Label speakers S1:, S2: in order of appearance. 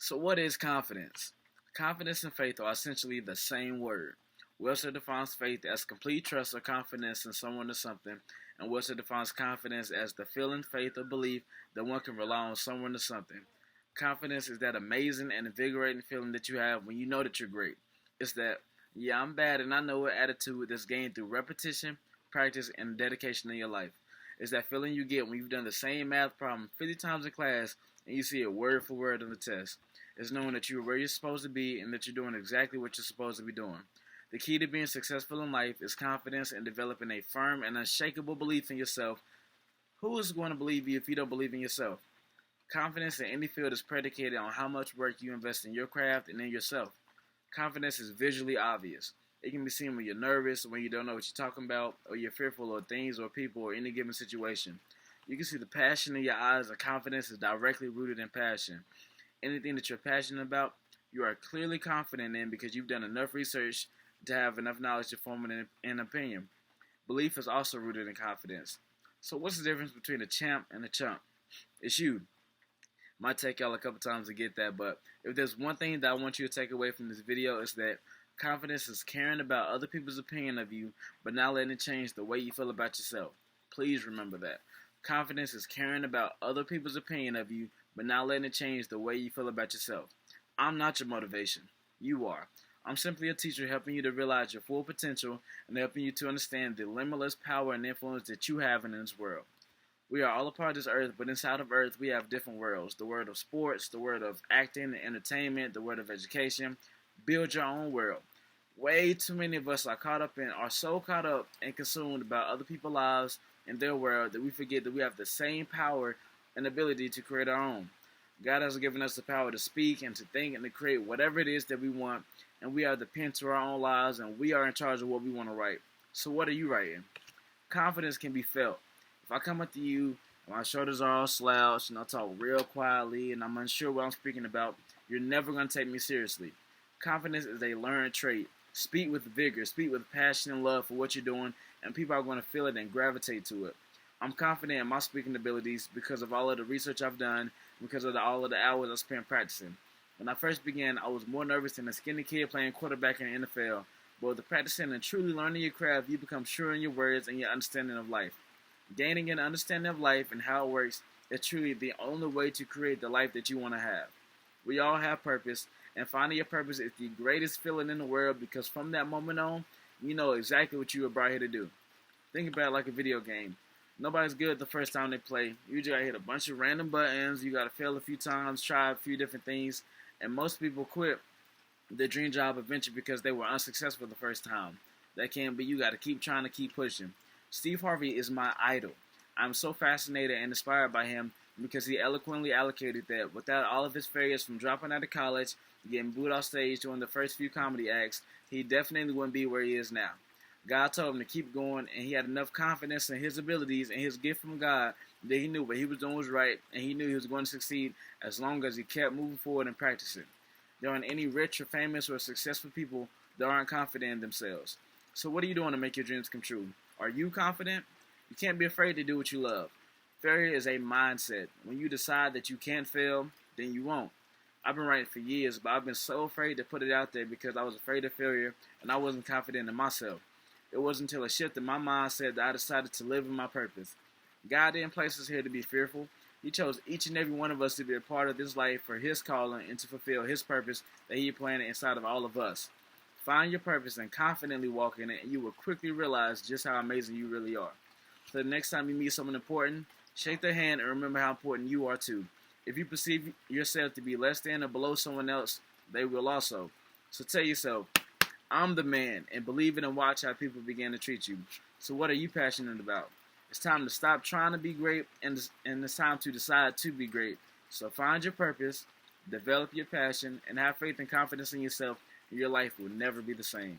S1: So, what is confidence? Confidence and faith are essentially the same word. Webster defines faith as complete trust or confidence in someone or something, and Webster defines confidence as the feeling, faith, or belief that one can rely on someone or something. Confidence is that amazing and invigorating feeling that you have when you know that you're great. It's that, yeah, I'm bad and I know it attitude that's gained through repetition, practice, and dedication in your life. It's that feeling you get when you've done the same math problem 50 times in class and you see it word for word on the test. It's knowing that you're where you're supposed to be and that you're doing exactly what you're supposed to be doing. The key to being successful in life is confidence and developing a firm and unshakable belief in yourself. Who is going to believe you if you don't believe in yourself? Confidence in any field is predicated on how much work you invest in your craft and in yourself. Confidence is visually obvious. It can be seen when you're nervous, when you don't know what you're talking about, or you're fearful of things or people or any given situation. You can see the passion in your eyes, and confidence is directly rooted in passion. Anything that you're passionate about, you are clearly confident in because you've done enough research to have enough knowledge to form an opinion. Belief is also rooted in confidence. So what's the difference between a champ and a chump? It's you. Might take y'all a couple times to get that, but if there's one thing that I want you to take away from this video, is that confidence is caring about other people's opinion of you, but not letting it change the way you feel about yourself. Please remember that. Confidence is caring about other people's opinion of you, but not letting it change the way you feel about yourself. I'm not your motivation. You are. I'm simply a teacher helping you to realize your full potential and helping you to understand the limitless power and influence that you have in this world. We are all a part of this earth, but inside of earth we have different worlds. The world of sports, the world of acting and entertainment, the world of education. Build your own world. Way too many of us are so caught up and consumed about other people's lives and their world that we forget that we have the same power and ability to create our own. God has given us the power to speak and to think and to create whatever it is that we want, and we are the pen to our own lives, and we are in charge of what we want to write. So what are you writing? Confidence can be felt. If I come up to you and my shoulders are all slouched and I talk real quietly and I'm unsure what I'm speaking about, you're never going to take me seriously. Confidence is a learned trait. Speak with vigor, speak with passion and love for what you're doing, and people are going to feel it and gravitate to it. I'm confident in my speaking abilities because of all of the research I've done, because of all of the hours I spent practicing. When I first began, I was more nervous than a skinny kid playing quarterback in the NFL. But with the practicing and truly learning your craft, you become sure in your words and your understanding of life. Gaining an understanding of life and how it works is truly the only way to create the life that you want to have. We all have purpose, and finding your purpose is the greatest feeling in the world because from that moment on, you know exactly what you were brought here to do. Think about it like a video game. Nobody's good the first time they play. You just gotta hit a bunch of random buttons, you gotta fail a few times, try a few different things, and most people quit their dream job eventually because they were unsuccessful the first time. That can't be. You gotta keep trying to keep pushing. Steve Harvey is my idol. I'm so fascinated and inspired by him because he eloquently allocated that without all of his failures from dropping out of college, getting booed off stage during the first few comedy acts, he definitely wouldn't be where he is now. God told him to keep going, and he had enough confidence in his abilities and his gift from God that he knew what he was doing was right, and he knew he was going to succeed as long as he kept moving forward and practicing. There aren't any rich or famous or successful people that aren't confident in themselves. So what are you doing to make your dreams come true? Are you confident? You can't be afraid to do what you love. Failure is a mindset. When you decide that you can't fail, then you won't. I've been writing for years, but I've been so afraid to put it out there because I was afraid of failure and I wasn't confident in myself. It wasn't until a shift in my mindset that I decided to live in my purpose. God didn't place us here to be fearful. He chose each and every one of us to be a part of this life for His calling and to fulfill His purpose that He planted inside of all of us. Find your purpose and confidently walk in it, and you will quickly realize just how amazing you really are. So the next time you meet someone important, shake their hand and remember how important you are too. If you perceive yourself to be less than or below someone else, they will also. So tell yourself, I'm the man, and believe it and watch how people begin to treat you. So what are you passionate about? It's time to stop trying to be great, and it's time to decide to be great. So find your purpose, develop your passion, and have faith and confidence in yourself, and your life will never be the same.